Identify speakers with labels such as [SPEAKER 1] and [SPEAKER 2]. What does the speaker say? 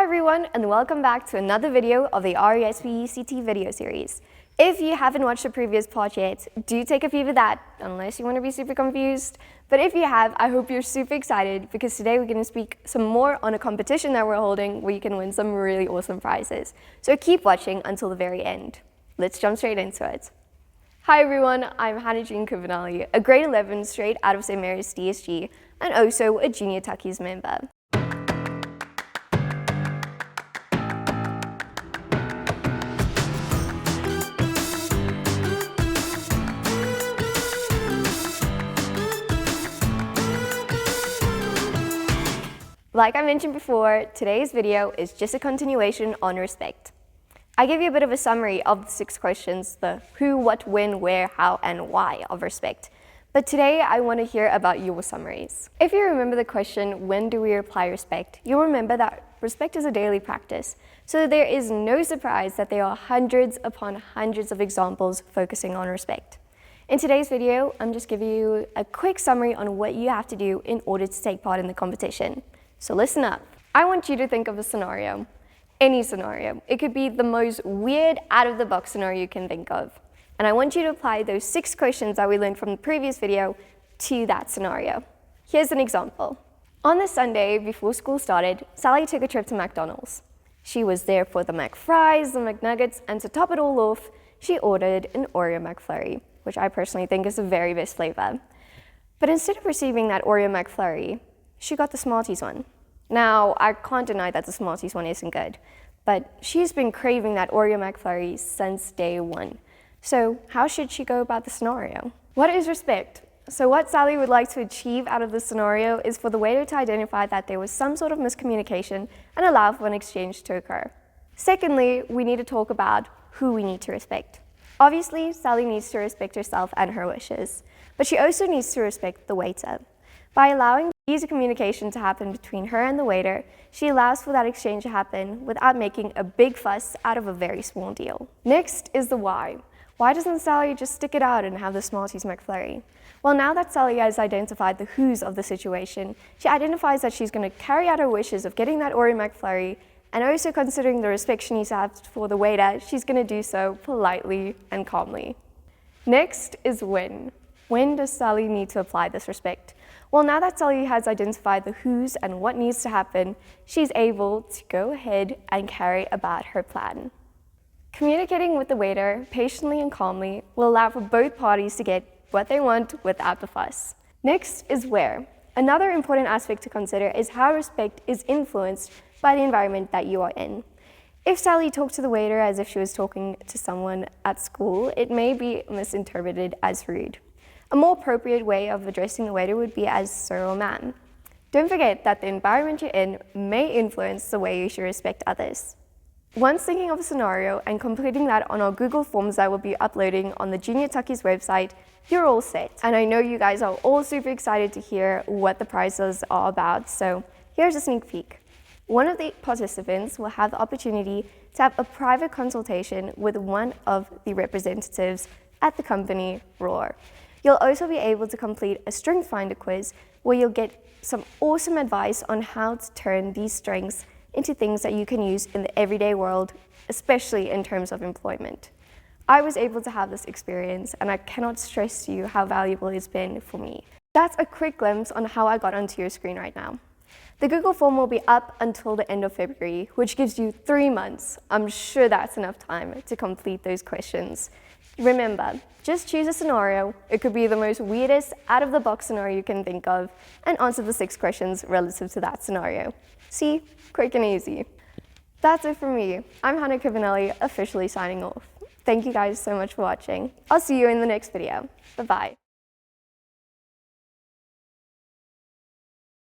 [SPEAKER 1] Hi everyone, and welcome back to another video of the R.E.S.P.E.C.T video series. If you haven't watched the previous part yet, do take a peek at that, unless you want to be super confused. But if you have, I hope you're super excited, because today we're going to speak some more on a competition that we're holding where you can win some really awesome prizes. So keep watching until the very end. Let's jump straight into it. Hi everyone, I'm Hannah Jean Kubanali, a grade 11 straight out of St. Mary's DSG, and also a Junior Tuckies member. Like I mentioned before, today's video is just a continuation on respect. I give you a bit of a summary of the 6 questions, the who, what, when, where, how, and why of respect. But today I want to hear about your summaries. If you remember the question, when do we apply respect, you'll remember that respect is a daily practice. So there is no surprise that there are hundreds upon hundreds of examples focusing on respect. In today's video, I'm just giving you a quick summary on what you have to do in order to take part in the competition. So listen up. I want you to think of a scenario, any scenario. It could be the most weird, out-of-the-box scenario you can think of. And I want you to apply those 6 questions that we learned from the previous video to that scenario. Here's an example. On the Sunday before school started, Sally took a trip to McDonald's. She was there for the McFries, the McNuggets, and to top it all off, she ordered an Oreo McFlurry, which I personally think is the very best flavor. But instead of receiving that Oreo McFlurry, she got the Smarties one. Now, I can't deny that the Smarties one isn't good, but she's been craving that Oreo McFlurry since day one. So how should she go about the scenario? What is respect? So what Sally would like to achieve out of this scenario is for the waiter to identify that there was some sort of miscommunication and allow for an exchange to occur. Secondly, we need to talk about who we need to respect. Obviously, Sally needs to respect herself and her wishes, but she also needs to respect the waiter. By allowing easy communication to happen between her and the waiter, she allows for that exchange to happen without making a big fuss out of a very small deal. Next is the why. Why doesn't Sally just stick it out and have the Smarties McFlurry? Well, now that Sally has identified the who's of the situation, she identifies that she's going to carry out her wishes of getting that Oreo McFlurry, and also considering the respect she needs to have for the waiter, she's going to do so politely and calmly. Next is when. When does Sally need to apply this respect? Well, now that Sally has identified the who's and what needs to happen, she's able to go ahead and carry about her plan. Communicating with the waiter patiently and calmly will allow for both parties to get what they want without the fuss. Next is where. Another important aspect to consider is how respect is influenced by the environment that you are in. If Sally talked to the waiter as if she was talking to someone at school, it may be misinterpreted as rude. A more appropriate way of addressing the waiter would be as sir or ma'am. Don't forget that the environment you're in may influence the way you should respect others. Once thinking of a scenario and completing that on our Google Forms that we'll be uploading on the Junior Tuckies website, you're all set. And I know you guys are all super excited to hear what the prizes are about, so here's a sneak peek. One of the participants will have the opportunity to have a private consultation with one of the representatives at the company, R.E.S.P.E.C.T. You'll also be able to complete a strength finder quiz where you'll get some awesome advice on how to turn these strengths into things that you can use in the everyday world, especially in terms of employment. I was able to have this experience, and I cannot stress to you how valuable it's been for me. That's a quick glimpse on how I got onto your screen right now. The Google form will be up until the end of February, which gives you 3 months. I'm sure that's enough time to complete those questions. Remember, just choose a scenario. It could be the most weirdest, out-of-the-box scenario you can think of, and answer the 6 questions relative to that scenario. See? Quick and easy. That's it for me. I'm Hannah Kubanali, officially signing off. Thank you guys so much for watching. I'll see you in the next video. Bye-bye.